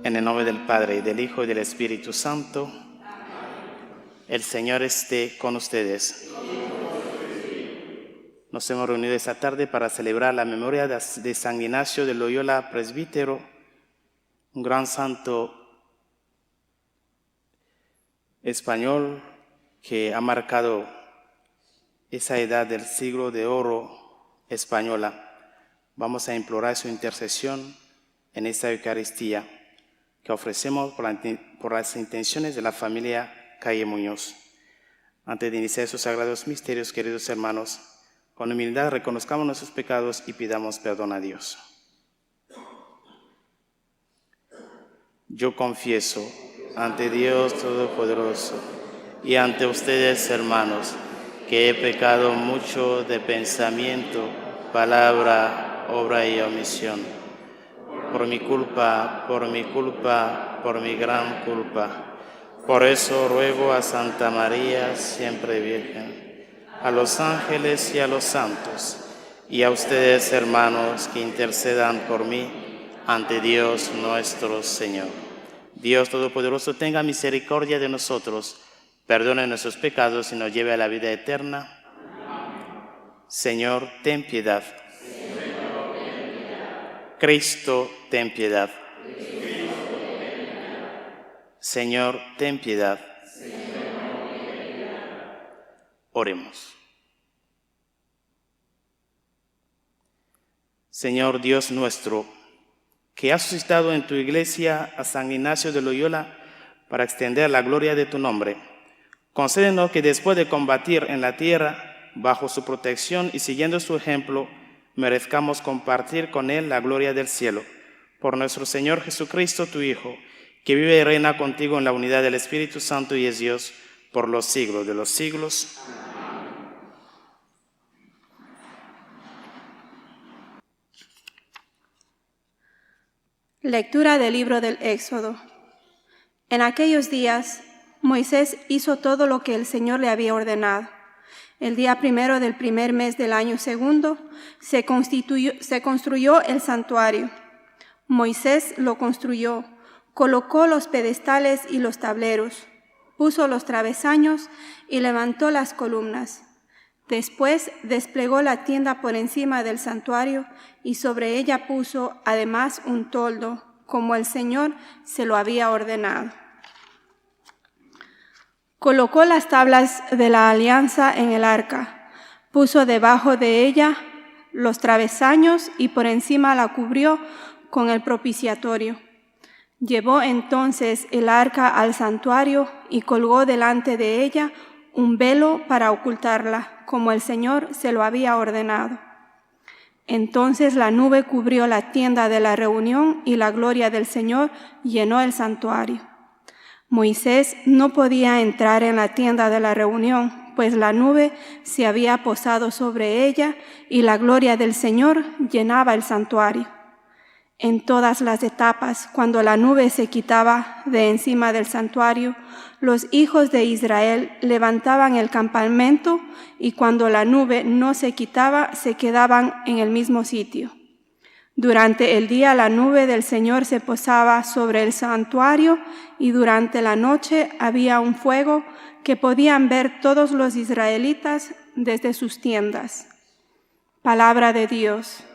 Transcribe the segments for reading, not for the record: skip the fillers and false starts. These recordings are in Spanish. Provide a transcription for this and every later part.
En el nombre del Padre, y del Hijo, y del Espíritu Santo. El Señor esté con ustedes. Nos hemos reunido esta tarde para celebrar la memoria de San Ignacio de Loyola, presbítero, un gran santo español que ha marcado esa edad del siglo de oro española. Vamos a implorar su intercesión en esta Eucaristía que ofrecemos por las intenciones de la familia Calle Muñoz. Antes de iniciar esos sagrados misterios, queridos hermanos, con humildad reconozcamos nuestros pecados y pidamos perdón a Dios. Yo confieso ante Dios Todopoderoso y ante ustedes, hermanos, que he pecado mucho de pensamiento, palabra, obra y omisión. Por mi culpa, por mi gran culpa. Por eso ruego a Santa María, siempre Virgen, a los ángeles y a los santos, y a ustedes, hermanos, que intercedan por mí ante Dios nuestro Señor. Dios Todopoderoso tenga misericordia de nosotros, perdone nuestros pecados y nos lleve a la vida eterna. Señor, ten piedad. Cristo, ten piedad. Señor, ten piedad. Oremos. Señor Dios nuestro, que has suscitado en tu iglesia a San Ignacio de Loyola para extender la gloria de tu nombre, concédenos que después de combatir en la tierra, bajo su protección y siguiendo su ejemplo, merezcamos compartir con él la gloria del cielo. Por nuestro Señor Jesucristo, tu Hijo, que vive y reina contigo en la unidad del Espíritu Santo y es Dios por los siglos de los siglos. Lectura del libro del Éxodo. En aquellos días, Moisés hizo todo lo que el Señor le había ordenado. El día primero del primer mes del año segundo, se construyó el santuario. Moisés lo construyó, colocó los pedestales y los tableros, puso los travesaños y levantó las columnas. Después desplegó la tienda por encima del santuario y sobre ella puso además un toldo, como el Señor se lo había ordenado. Colocó las tablas de la alianza en el arca, puso debajo de ella los travesaños y por encima la cubrió con el propiciatorio. Llevó entonces el arca al santuario y colgó delante de ella un velo para ocultarla, como el Señor se lo había ordenado. Entonces la nube cubrió la tienda de la reunión y la gloria del Señor llenó el santuario. Moisés no podía entrar en la tienda de la reunión, pues la nube se había posado sobre ella y la gloria del Señor llenaba el santuario. En todas las etapas, cuando la nube se quitaba de encima del santuario, los hijos de Israel levantaban el campamento y cuando la nube no se quitaba, se quedaban en el mismo sitio. Durante el día la nube del Señor se posaba sobre el santuario y durante la noche había un fuego que podían ver todos los israelitas desde sus tiendas. Palabra de Dios.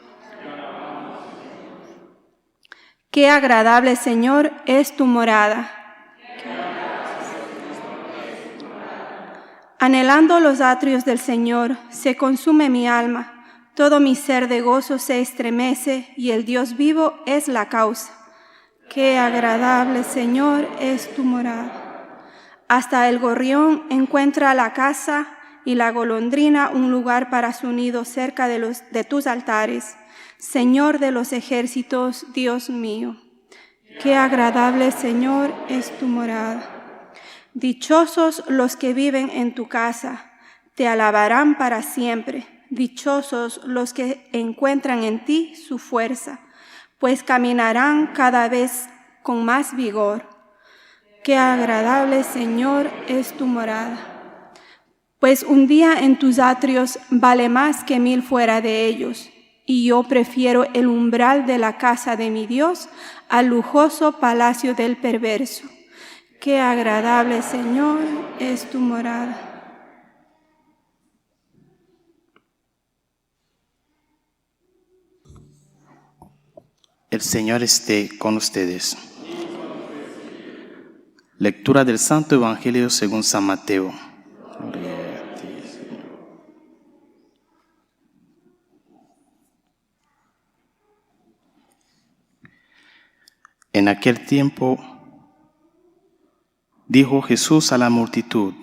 Qué agradable, Señor, es tu morada. Anhelando los atrios del Señor, se consume mi alma. Todo mi ser de gozo se estremece y el Dios vivo es la causa. Qué agradable, Señor, es tu morada. Hasta el gorrión encuentra la casa y la golondrina un lugar para su nido cerca de tus altares. Señor de los ejércitos, Dios mío. Qué agradable, Señor, es tu morada. Dichosos los que viven en tu casa, te alabarán para siempre. Dichosos los que encuentran en ti su fuerza, pues caminarán cada vez con más vigor. Qué agradable, Señor, es tu morada. Pues un día en tus atrios vale más que 1000 fuera de ellos. y yo prefiero el umbral de la casa de mi Dios al lujoso palacio del perverso. Qué agradable, Señor, es tu morada. El Señor esté con ustedes. Lectura del Santo Evangelio según San Mateo. Gloria a ti, Señor. En aquel tiempo dijo Jesús a la multitud: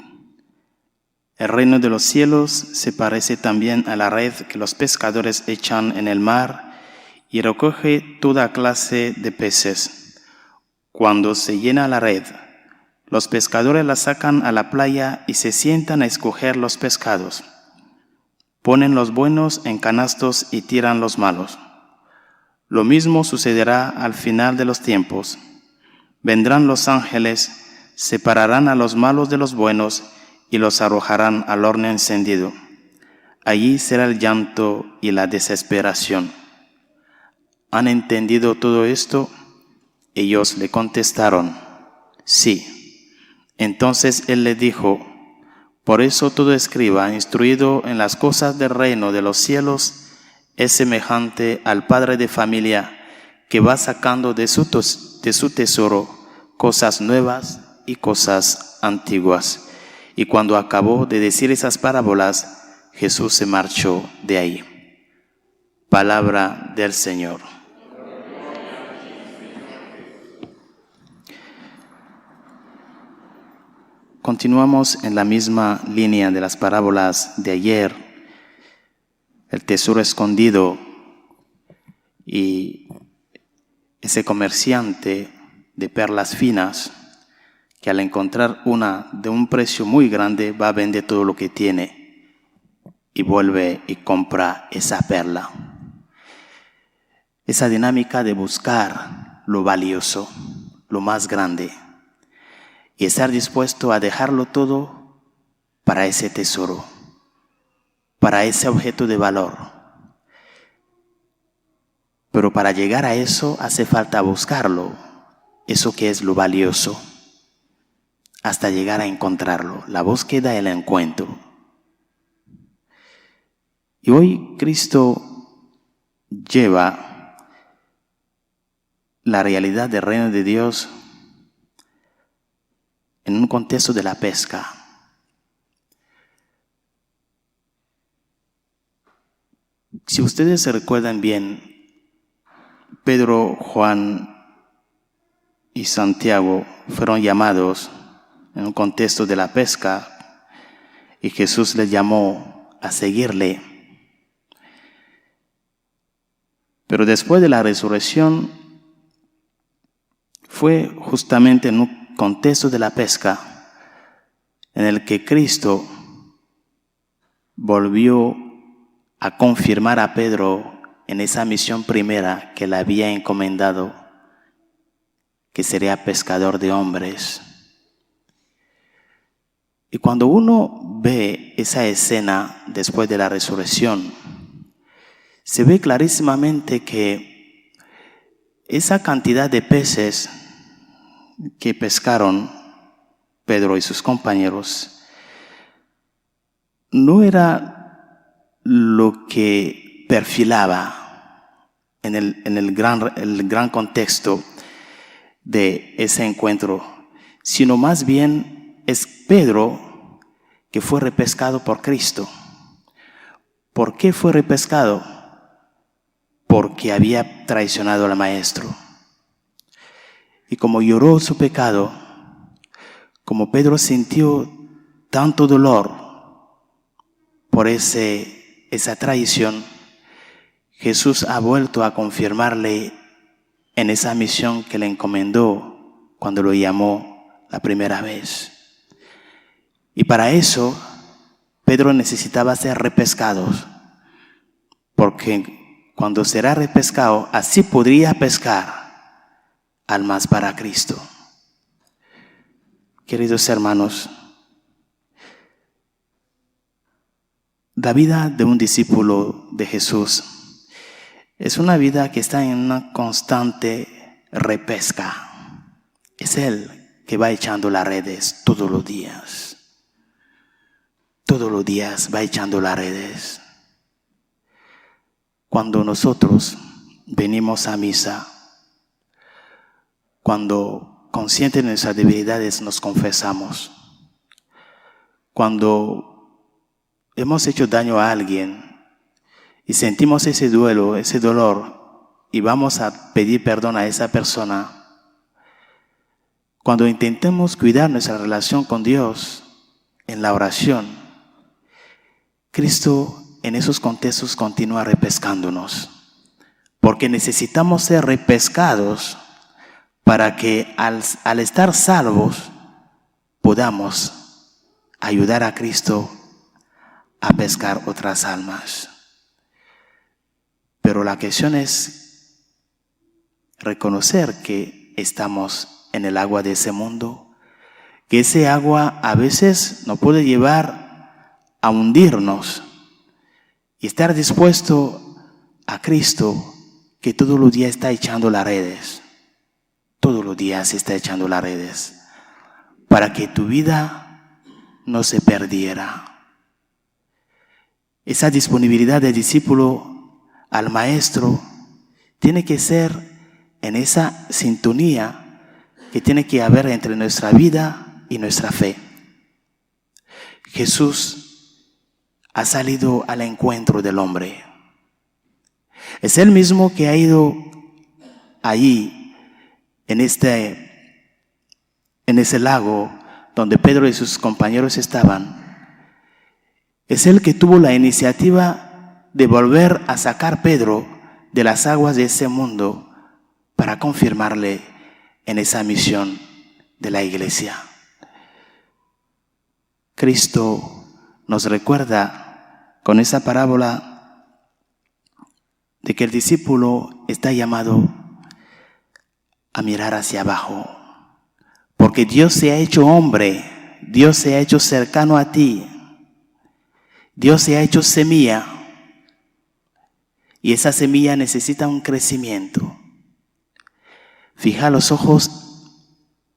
el reino de los cielos se parece también a la red que los pescadores echan en el mar y recoge toda clase de peces. Cuando se llena la red, los pescadores la sacan a la playa y se sientan a escoger los pescados. Ponen los buenos en canastos y tiran los malos. Lo mismo sucederá al final de los tiempos. Vendrán los ángeles, separarán a los malos de los buenos y los arrojarán al horno encendido. Allí será el llanto y la desesperación. ¿Han entendido todo esto? Ellos le contestaron: sí. Entonces él les dijo: por eso todo escriba instruido en las cosas del reino de los cielos es semejante al padre de familia que va sacando de su tesoro cosas nuevas y cosas antiguas. Y cuando acabó de decir esas parábolas, Jesús se marchó de ahí. Palabra del Señor. Continuamos en la misma línea de las parábolas de ayer, el tesoro escondido y ese comerciante de perlas finas que al encontrar una de un precio muy grande va a vender todo lo que tiene y vuelve y compra esa perla. Esa dinámica de buscar lo valioso, lo más grande, y estar dispuesto a dejarlo todo para ese tesoro, para ese objeto de valor. Pero para llegar a eso hace falta buscarlo, eso que es lo valioso, hasta llegar a encontrarlo, la búsqueda y el encuentro. Y hoy Cristo lleva la realidad del reino de Dios en un contexto de la pesca. Si ustedes se recuerdan bien, Pedro, Juan y Santiago fueron llamados en un contexto de la pesca y Jesús les llamó a seguirle. Pero después de la resurrección fue justamente en un contexto de la pesca en el que Cristo volvió a confirmar a Pedro en esa misión primera que le había encomendado, que sería pescador de hombres. Y cuando uno ve esa escena después de la resurrección, se ve clarísimamente que esa cantidad de peces que pescaron Pedro y sus compañeros no era lo que perfilaba en el gran contexto de ese encuentro, sino más bien es Pedro que fue repescado por Cristo. ¿Por qué fue repescado? Porque había traicionado al Maestro. Y como lloró su pecado, como Pedro sintió tanto dolor por esa traición, Jesús ha vuelto a confirmarle en esa misión que le encomendó cuando lo llamó la primera vez. Y para eso, Pedro necesitaba ser repescado, porque cuando será repescado, así podría pescar almas para Cristo. Queridos hermanos, la vida de un discípulo de Jesús es una vida que está en una constante repesca. Es Él que va echando las redes todos los días. Todos los días va echando las redes. Cuando nosotros venimos a misa, cuando conscientes de nuestras debilidades nos confesamos, cuando hemos hecho daño a alguien y sentimos ese duelo, ese dolor, y vamos a pedir perdón a esa persona, cuando intentemos cuidar nuestra relación con Dios en la oración, Cristo en esos contextos continúa repescándonos, porque necesitamos ser repescados para que al estar salvos podamos ayudar a Cristo a pescar otras almas. Pero la cuestión es reconocer que estamos en el agua de ese mundo, que ese agua a veces nos puede llevar a hundirnos, y estar dispuesto a Cristo, que todos los días está echando las redes. Todos los días está echando las redes para que tu vida no se perdiera. Esa disponibilidad del discípulo al maestro tiene que ser en esa sintonía que tiene que haber entre nuestra vida y nuestra fe. Jesús ha salido al encuentro del hombre. Es Él mismo que ha ido allí, en ese lago donde Pedro y sus compañeros estaban. Es Él que tuvo la iniciativa de volver a sacar a Pedro de las aguas de ese mundo para confirmarle en esa misión de la iglesia. Cristo nos recuerda con esa parábola de que el discípulo está llamado a mirar hacia abajo, porque Dios se ha hecho hombre, Dios se ha hecho cercano a ti, Dios se ha hecho semilla, y esa semilla necesita un crecimiento. Fija los ojos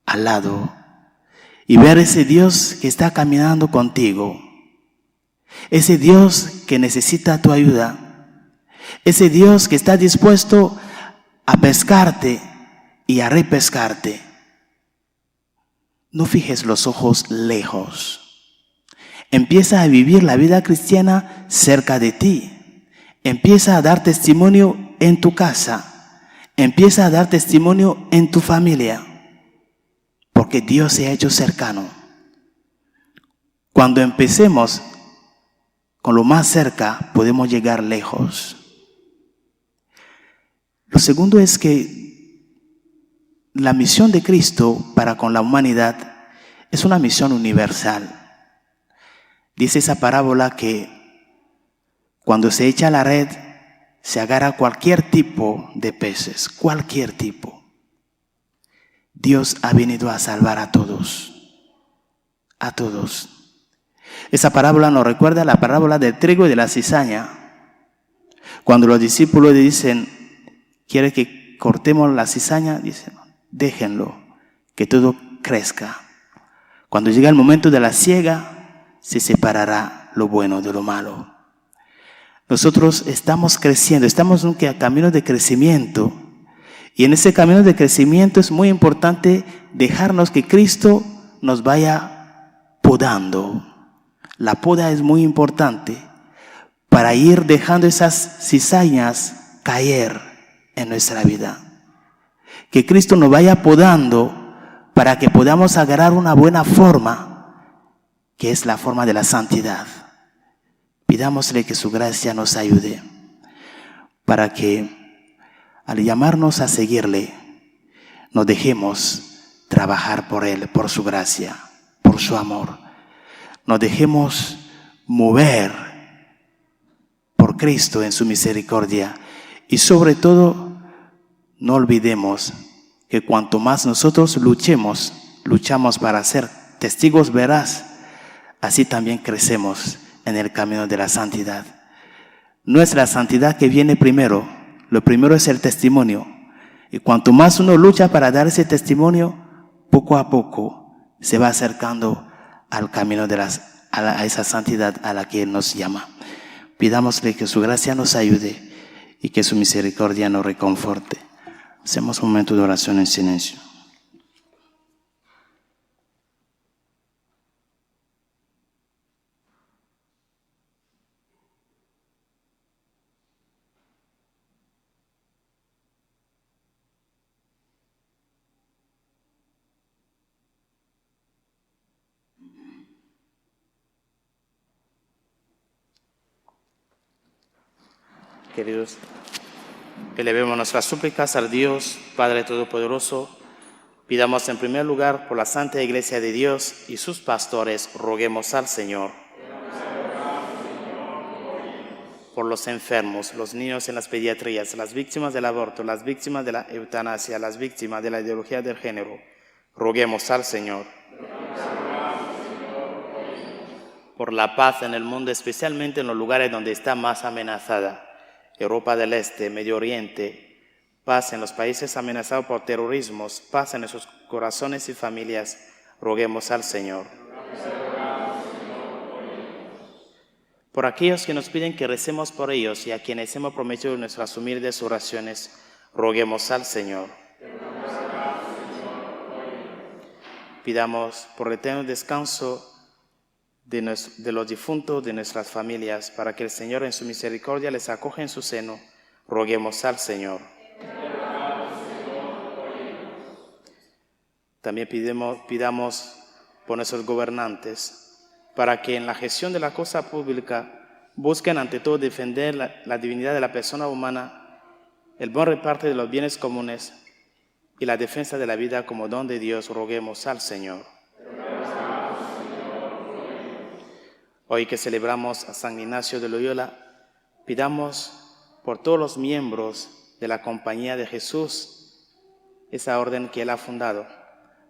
al lado y ver ese Dios que está caminando contigo, ese Dios que necesita tu ayuda, ese Dios que está dispuesto a pescarte y a repescarte. No fijes los ojos lejos. Empieza a vivir la vida cristiana cerca de ti. Empieza a dar testimonio en tu casa. Empieza a dar testimonio en tu familia. Porque Dios se ha hecho cercano. Cuando empecemos con lo más cerca, podemos llegar lejos. Lo segundo es que la misión de Cristo para con la humanidad es una misión universal. Dice esa parábola que cuando se echa la red, se agarra cualquier tipo de peces, cualquier tipo. Dios ha venido a salvar a todos, a todos. Esa parábola nos recuerda la parábola del trigo y de la cizaña. Cuando los discípulos le dicen, ¿quiere que cortemos la cizaña? Dicen, déjenlo, que todo crezca. Cuando llega el momento de la siega, se separará lo bueno de lo malo. Nosotros estamos creciendo, estamos en un camino de crecimiento. Y en ese camino de crecimiento es muy importante dejarnos que Cristo nos vaya podando. La poda es muy importante para ir dejando esas cizañas caer en nuestra vida. Que Cristo nos vaya podando para que podamos agarrar una buena forma, que es la forma de la santidad. Pidámosle que su gracia nos ayude para que al llamarnos a seguirle, nos dejemos trabajar por Él, por su gracia, por su amor. Nos dejemos mover por Cristo en su misericordia. Y sobre todo, no olvidemos que cuanto más nosotros luchamos para ser testigos veraz, así también crecemos en el camino de la santidad. No es la santidad que viene primero, Lo primero es el testimonio. Y cuanto más uno lucha para dar ese testimonio, poco a poco se va acercando al camino a esa santidad a la que Él nos llama. Pidámosle que su gracia nos ayude y que su misericordia nos reconforte. Hacemos un momento de oración en silencio. Queridos, elevemos nuestras súplicas al Dios, Padre Todopoderoso. Pidamos en primer lugar por la Santa Iglesia de Dios y sus pastores, roguemos al Señor. Por los enfermos, los niños en las pediatrías, las víctimas del aborto, las víctimas de la eutanasia, las víctimas de la ideología del género, roguemos al Señor. Por la paz en el mundo, especialmente en los lugares donde está más amenazada, Europa del Este, Medio Oriente, paz en los países amenazados por terrorismos, paz en nuestros corazones y familias, roguemos al Señor. Por aquellos que nos piden que recemos por ellos y a quienes hemos prometido nuestras humildes oraciones, roguemos al Señor. Pidamos por el eterno descanso de los difuntos de nuestras familias, para que el Señor en su misericordia les acoja en su seno, roguemos al Señor. También pidamos por nuestros gobernantes, para que en la gestión de la cosa pública busquen ante todo defender la dignidad de la persona humana, el buen reparto de los bienes comunes y la defensa de la vida como don de Dios, roguemos al Señor. Hoy que celebramos a San Ignacio de Loyola, pidamos por todos los miembros de la Compañía de Jesús, esa orden que Él ha fundado,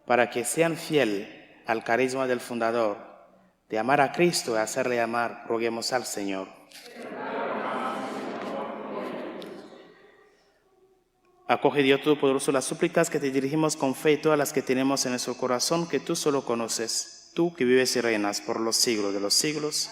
para que sean fieles al carisma del fundador, de amar a Cristo y hacerle amar, roguemos al Señor. Acoge, Dios Todopoderoso, las súplicas que te dirigimos con fe y todas las que tenemos en nuestro corazón, que tú solo conoces, tú que vives y reinas por los siglos de los siglos.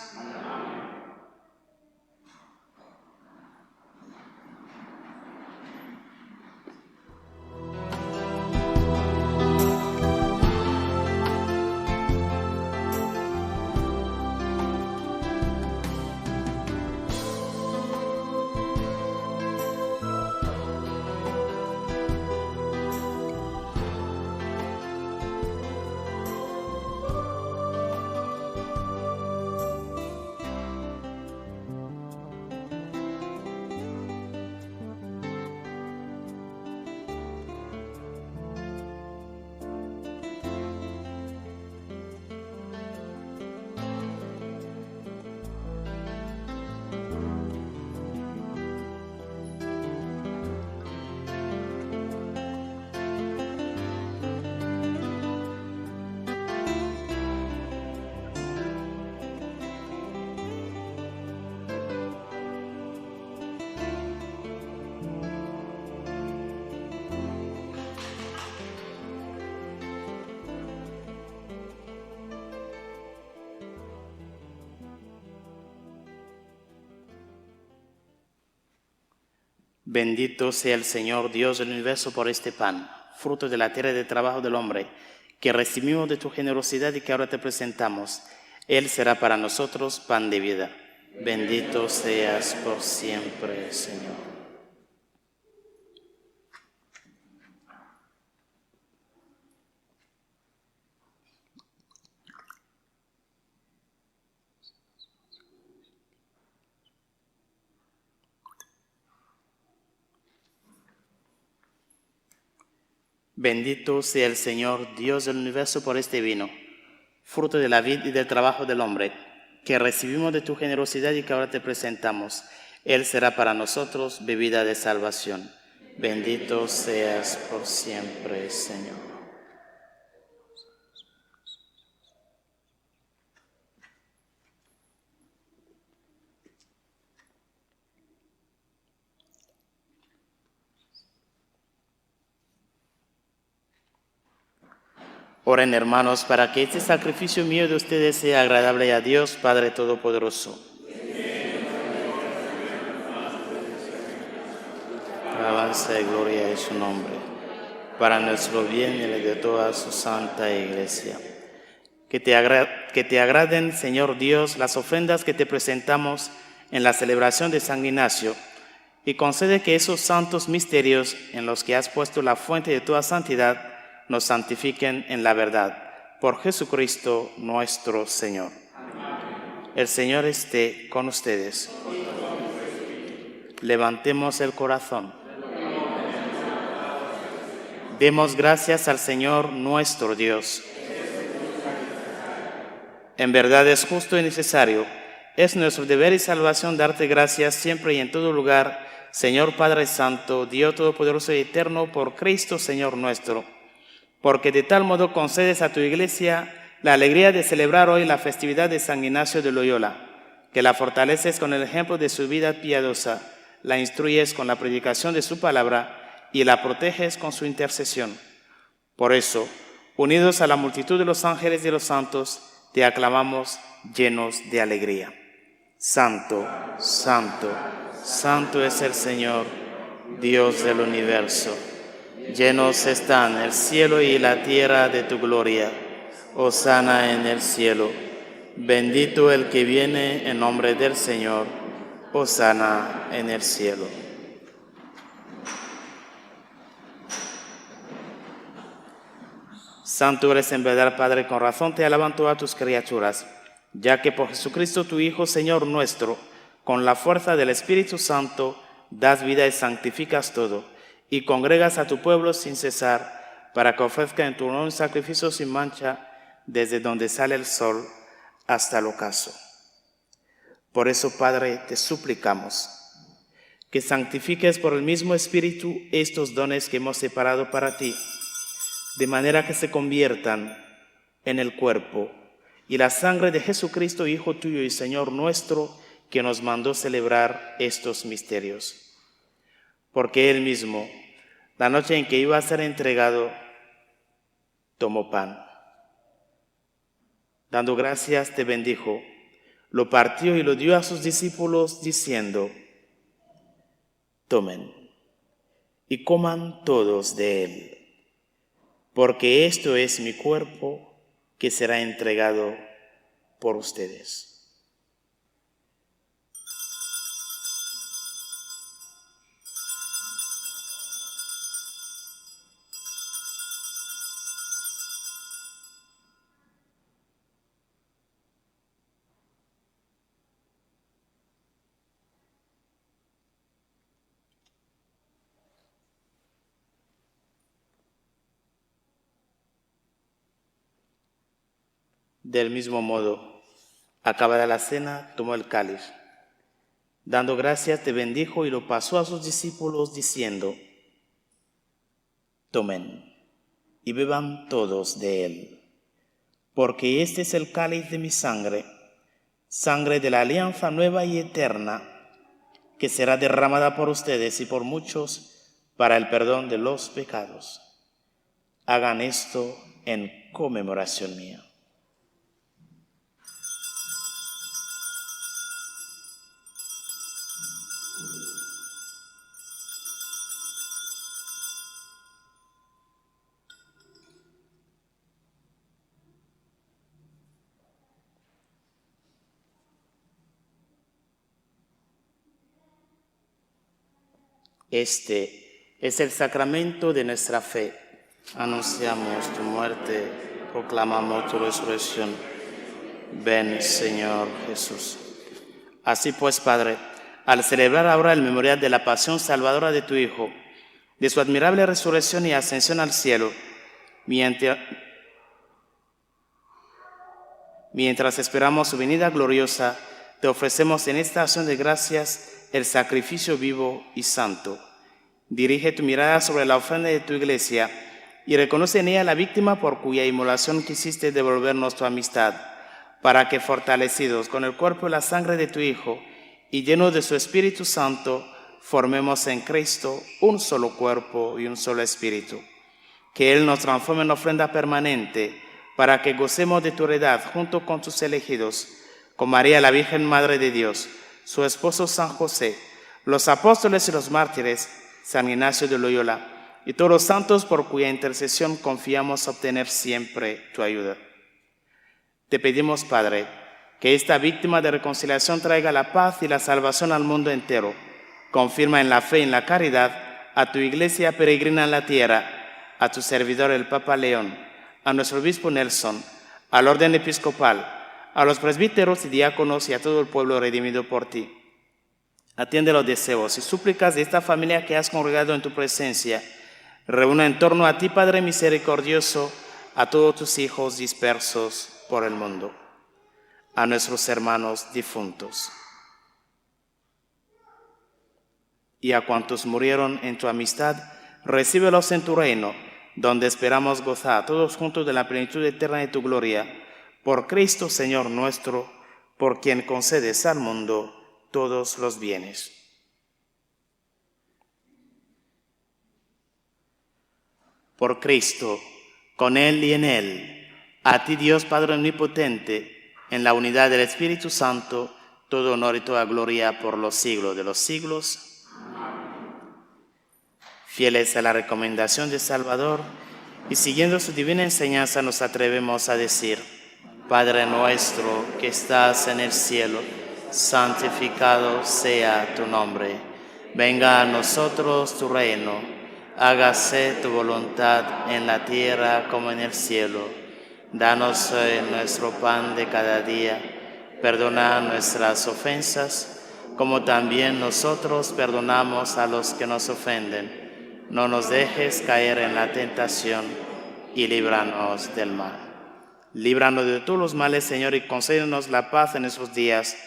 Bendito sea el Señor, Dios del universo, por este pan, fruto de la tierra y del trabajo del hombre, que recibimos de tu generosidad y que ahora te presentamos. Él será para nosotros pan de vida. Bendito seas por siempre, Señor. Bendito sea el Señor, Dios del universo, por este vino, fruto de la vid y del trabajo del hombre, que recibimos de tu generosidad y que ahora te presentamos. Él será para nosotros bebida de salvación. Bendito seas por siempre, Señor. Oren, hermanos, para que este sacrificio mío de ustedes sea agradable a Dios Padre Todopoderoso. Alabanza y gloria es su nombre, para nuestro bien y el de toda su santa iglesia. Que te agraden, Señor Dios, las ofrendas que te presentamos en la celebración de San Ignacio, y concede que esos santos misterios en los que has puesto la fuente de toda santidad nos santifiquen en la verdad. Por Jesucristo nuestro Señor. Amén. El Señor esté con ustedes. Levantemos el corazón. Demos gracias al Señor nuestro Dios. En verdad es justo y necesario. Es nuestro deber y salvación darte gracias siempre y en todo lugar, Señor Padre Santo, Dios Todopoderoso y Eterno, por Cristo Señor nuestro. Porque de tal modo concedes a tu Iglesia la alegría de celebrar hoy la festividad de San Ignacio de Loyola, que la fortaleces con el ejemplo de su vida piadosa, la instruyes con la predicación de su palabra y la proteges con su intercesión. Por eso, unidos a la multitud de los ángeles y de los santos, te aclamamos llenos de alegría. Santo, santo, santo es el Señor, Dios del universo. Llenos están el cielo y la tierra de tu gloria. Hosana en el cielo. Bendito el que viene en nombre del Señor. Hosana en el cielo. Santo eres en verdad, Padre, con razón te alaban todas tus criaturas, ya que por Jesucristo tu Hijo, Señor nuestro, con la fuerza del Espíritu Santo, das vida y santificas todo, y congregas a tu pueblo sin cesar, para que ofrezca en tu honor un sacrificio sin mancha, desde donde sale el sol hasta el ocaso. Por eso, Padre, te suplicamos que santifiques por el mismo Espíritu estos dones que hemos separado para ti, de manera que se conviertan en el cuerpo y la sangre de Jesucristo, Hijo tuyo y Señor nuestro, que nos mandó celebrar estos misterios. Porque Él mismo, la noche en que iba a ser entregado, tomó pan. Dando gracias, te bendijo, lo partió y lo dio a sus discípulos, diciendo: tomen y coman todos de él, porque esto es mi cuerpo que será entregado por ustedes. Del mismo modo, acabada la cena, tomó el cáliz. Dando gracias, te bendijo y lo pasó a sus discípulos, diciendo: tomen y beban todos de él, porque este es el cáliz de mi sangre, sangre de la alianza nueva y eterna, que será derramada por ustedes y por muchos para el perdón de los pecados. Hagan esto en conmemoración mía. Este es el sacramento de nuestra fe. Anunciamos tu muerte, proclamamos tu resurrección. Ven, Señor Jesús. Así pues, Padre, al celebrar ahora el memorial de la pasión salvadora de tu Hijo, de su admirable resurrección y ascensión al cielo, mientras esperamos su venida gloriosa, te ofrecemos en esta acción de gracias el sacrificio vivo y santo. Dirige tu mirada sobre la ofrenda de tu iglesia y reconoce en ella la víctima por cuya inmolación quisiste devolvernos tu amistad, para que, fortalecidos con el cuerpo y la sangre de tu Hijo y llenos de su Espíritu Santo, formemos en Cristo un solo cuerpo y un solo espíritu. que Él nos transforme en ofrenda permanente, para que gocemos de tu heredad junto con tus elegidos, con María, la Virgen Madre de Dios, su esposo San José, los apóstoles y los mártires, San Ignacio de Loyola, y todos los santos por cuya intercesión confiamos obtener siempre tu ayuda. Te pedimos, Padre, que esta víctima de reconciliación traiga la paz y la salvación al mundo entero. Confirma en la fe y en la caridad a tu Iglesia peregrina en la tierra, a tu servidor el Papa León, a nuestro obispo Nelson, al orden episcopal, a los presbíteros y diáconos y a todo el pueblo redimido por ti. Atiende los deseos y súplicas de esta familia que has congregado en tu presencia. Reúne en torno a ti, Padre misericordioso, a todos tus hijos dispersos por el mundo, a nuestros hermanos difuntos y a cuantos murieron en tu amistad, recíbelos en tu reino, donde esperamos gozar todos juntos de la plenitud eterna de tu gloria. Por Cristo, Señor nuestro, por quien concedes al mundo todos los bienes. Por Cristo, con Él y en Él, a ti Dios Padre omnipotente, en la unidad del Espíritu Santo, todo honor y toda gloria por los siglos de los siglos. Fieles a la recomendación de Salvador y siguiendo su divina enseñanza nos atrevemos a decir: Padre nuestro que estás en el cielo, santificado sea tu nombre. Venga a nosotros tu reino. Hágase tu voluntad en la tierra como en el cielo. Danos hoy nuestro pan de cada día. Perdona nuestras ofensas, como también nosotros perdonamos a los que nos ofenden. No nos dejes caer en la tentación y líbranos del mal. Líbranos de todos los males, Señor, y concédenos la paz en esos días,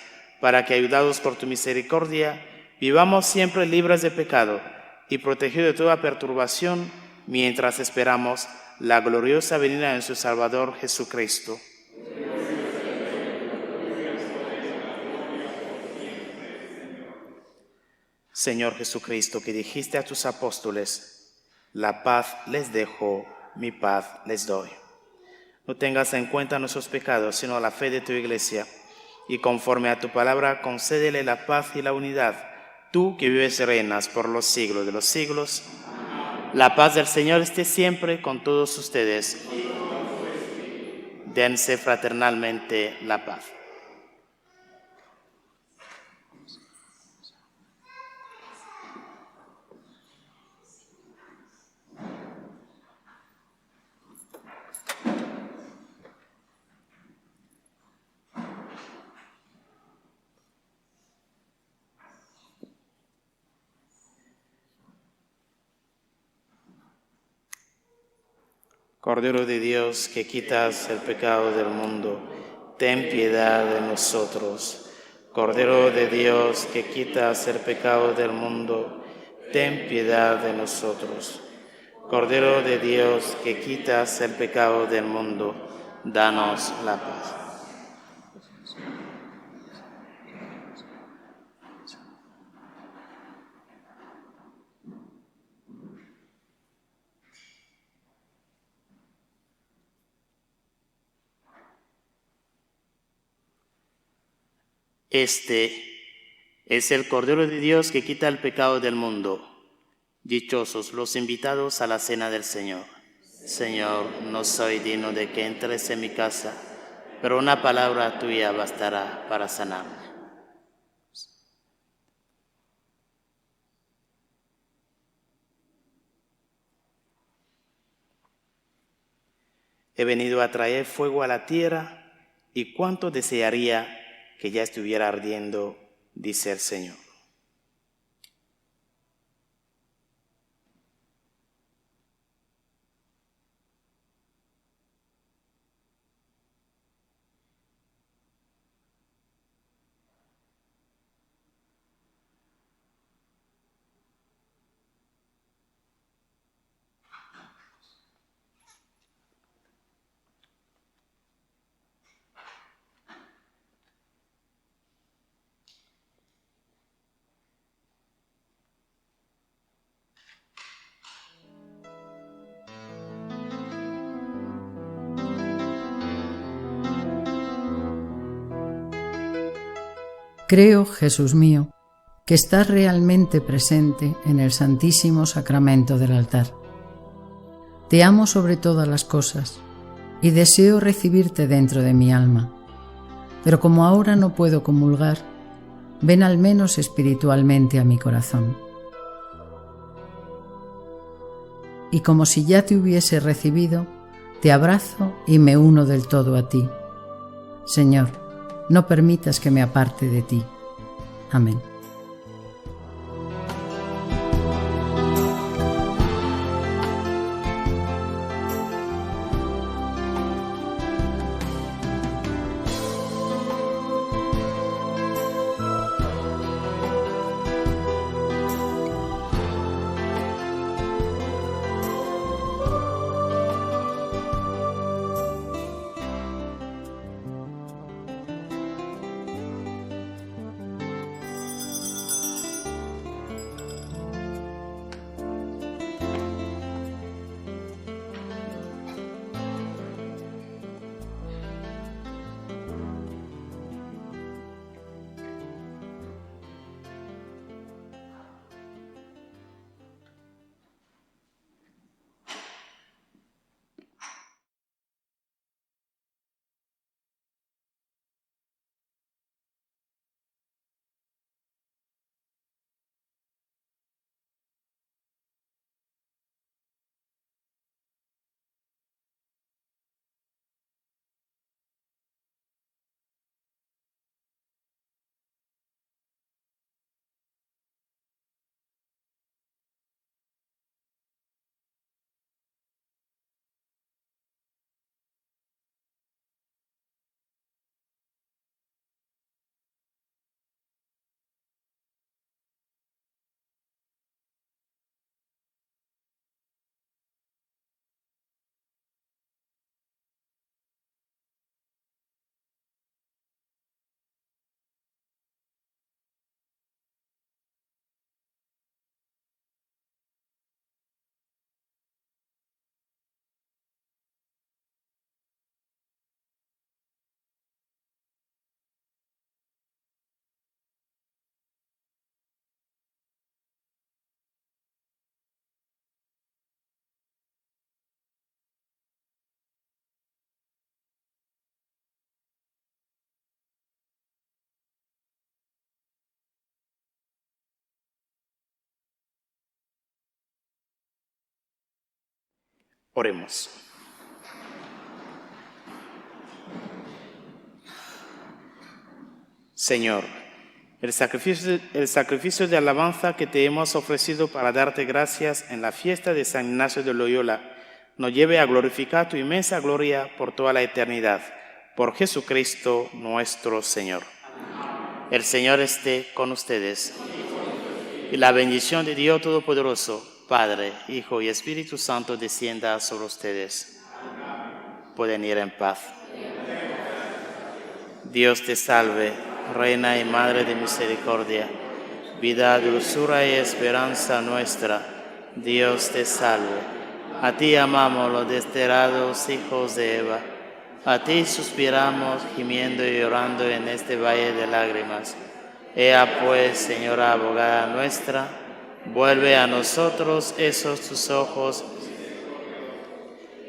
para que, ayudados por tu misericordia, vivamos siempre libres de pecado y protegidos de toda perturbación, mientras esperamos la gloriosa venida de nuestro Salvador Jesucristo. Señor Jesucristo, que dijiste a tus apóstoles: la paz les dejo, mi paz les doy. No tengas en cuenta nuestros pecados, sino la fe de tu Iglesia, y conforme a tu palabra concédele la paz y la unidad, tú que vives y reinas por los siglos de los siglos. La paz del Señor esté siempre con todos ustedes. Dense fraternalmente la paz. Cordero de Dios, que quitas el pecado del mundo, ten piedad de nosotros. Cordero de Dios, que quitas el pecado del mundo, ten piedad de nosotros. Cordero de Dios, que quitas el pecado del mundo, danos la paz. Este es el Cordero de Dios que quita el pecado del mundo. Dichosos los invitados a la cena del Señor. Señor, no soy digno de que entres en mi casa, pero una palabra tuya bastará para sanarme. He venido a traer fuego a la tierra, y cuánto desearía que ya estuviera ardiendo, dice el Señor. Creo, Jesús mío, que estás realmente presente en el Santísimo Sacramento del altar. Te amo sobre todas las cosas y deseo recibirte dentro de mi alma. Pero como ahora no puedo comulgar, ven al menos espiritualmente a mi corazón. Y como si ya te hubiese recibido, te abrazo y me uno del todo a ti. Señor, no permitas que me aparte de ti. Amén. Oremos. Señor, el sacrificio de alabanza que te hemos ofrecido para darte gracias en la fiesta de San Ignacio de Loyola nos lleve a glorificar tu inmensa gloria por toda la eternidad. Por Jesucristo nuestro Señor. El Señor esté con ustedes. Y la bendición de Dios Todopoderoso, Padre, Hijo y Espíritu Santo descienda sobre ustedes. Pueden ir en paz. Dios te salve, Reina y Madre de misericordia, vida, dulzura y esperanza nuestra. Dios te salve. A ti amamos los desterrados hijos de Eva. A ti suspiramos, gimiendo y llorando en este valle de lágrimas. Ea pues, Señora abogada nuestra, vuelve a nosotros esos tus ojos.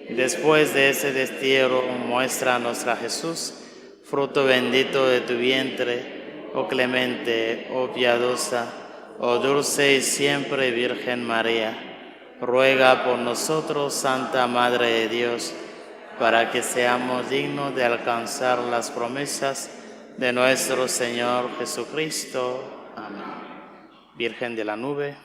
Después de ese destierro, muéstranos a Jesús, fruto bendito de tu vientre, oh clemente, oh piadosa, oh dulce y siempre Virgen María. Ruega por nosotros, Santa Madre de Dios, para que seamos dignos de alcanzar las promesas de nuestro Señor Jesucristo. Amén. Virgen de la nube,